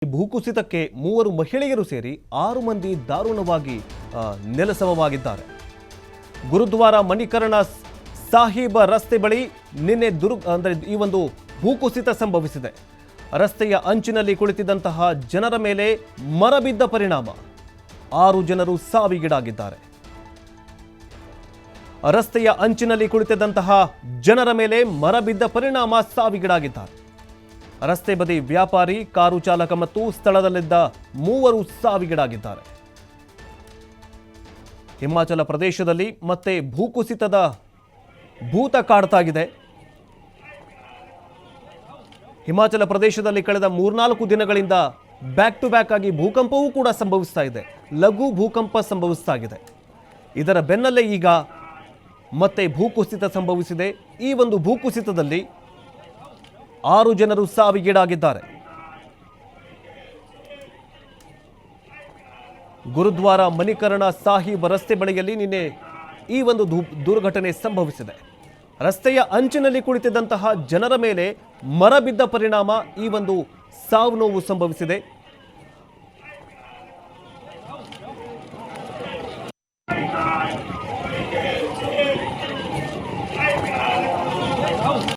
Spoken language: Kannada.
ಭೂಕುಸಿತಕ್ಕೆ 3 ಮಹಿಳೆಯರು ಸೇರಿ 6 ಮಂದಿ ದಾರುಣವಾಗಿ ನೆಲಸಮವಾಗಿದ್ದಾರೆ. ಗುರುದ್ವಾರ ಮಣಿಕರಣ ಸಾಹಿಬ್ ರಸ್ತೆ ಬಳಿ ನಿನ್ನೆ ಈ ಒಂದು ಭೂಕುಸಿತ ಸಂಭವಿಸಿದೆ. ರಸ್ತೆಯ ಅಂಚಿನಲ್ಲಿ ಕುಳಿತಿದ್ದಂತಹ ಜನರ ಮೇಲೆ ಮರ ಬಿದ್ದ ಪರಿಣಾಮ 6 ಜನರು ಸಾವಿಗೀಡಾಗಿದ್ದಾರೆ. ರಸ್ತೆಯ ಅಂಚಿನಲ್ಲಿ ಕುಳಿತಿದ್ದಂತಹ ಜನರ ಮೇಲೆ ಮರ ಬಿದ್ದ ಪರಿಣಾಮ ಸಾವಿಗೀಡಾಗಿದ್ದಾರೆ. ರಸ್ತೆ ಬದಿ ವ್ಯಾಪಾರಿ, ಕಾರು ಚಾಲಕ ಮತ್ತು ಸ್ಥಳದಲ್ಲಿದ್ದ 3 ಸಾವಿಗೀಡಾಗಿದ್ದಾರೆ. ಹಿಮಾಚಲ ಪ್ರದೇಶದಲ್ಲಿ ಮತ್ತೆ ಭೂಕುಸಿತದ ಭೂತ ಕಾಡ್ತಾಗಿದೆ. ಹಿಮಾಚಲ ಪ್ರದೇಶದಲ್ಲಿ ಕಳೆದ 3-4 ದಿನಗಳಿಂದ ಬ್ಯಾಕ್ ಟು ಬ್ಯಾಕ್ ಆಗಿ ಭೂಕಂಪವೂ ಕೂಡ ಸಂಭವಿಸ್ತಾ ಇದೆ. ಲಘು ಭೂಕಂಪ ಸಂಭವಿಸ್ತಾ ಇದೆ. ಇದರ ಬೆನ್ನಲ್ಲೇ ಈಗ ಮತ್ತೆ ಭೂಕುಸಿತ ಸಂಭವಿಸಿದೆ. ಈ ಒಂದು ಭೂಕುಸಿತದಲ್ಲಿ 6 ಜನರು ಸಾವಿಗೀಡಾಗಿದ್ದಾರೆ. ಗುರುದ್ವಾರ ಮಣಿಕರಣ ಸಾಹಿಬ್ ರಸ್ತೆ ಬಳಿಯಲ್ಲಿ ನಿನ್ನೆ ಈ ಒಂದು ದುರ್ಘಟನೆ ಸಂಭವಿಸಿದೆ. ರಸ್ತೆಯ ಅಂಚಿನಲ್ಲಿ ಕುಳಿತಿದ್ದಂತಹ ಜನರ ಮೇಲೆ ಮರ ಬಿದ್ದ ಪರಿಣಾಮ ಈ ಒಂದು ಸಾವು ನೋವು ಸಂಭವಿಸಿದೆ.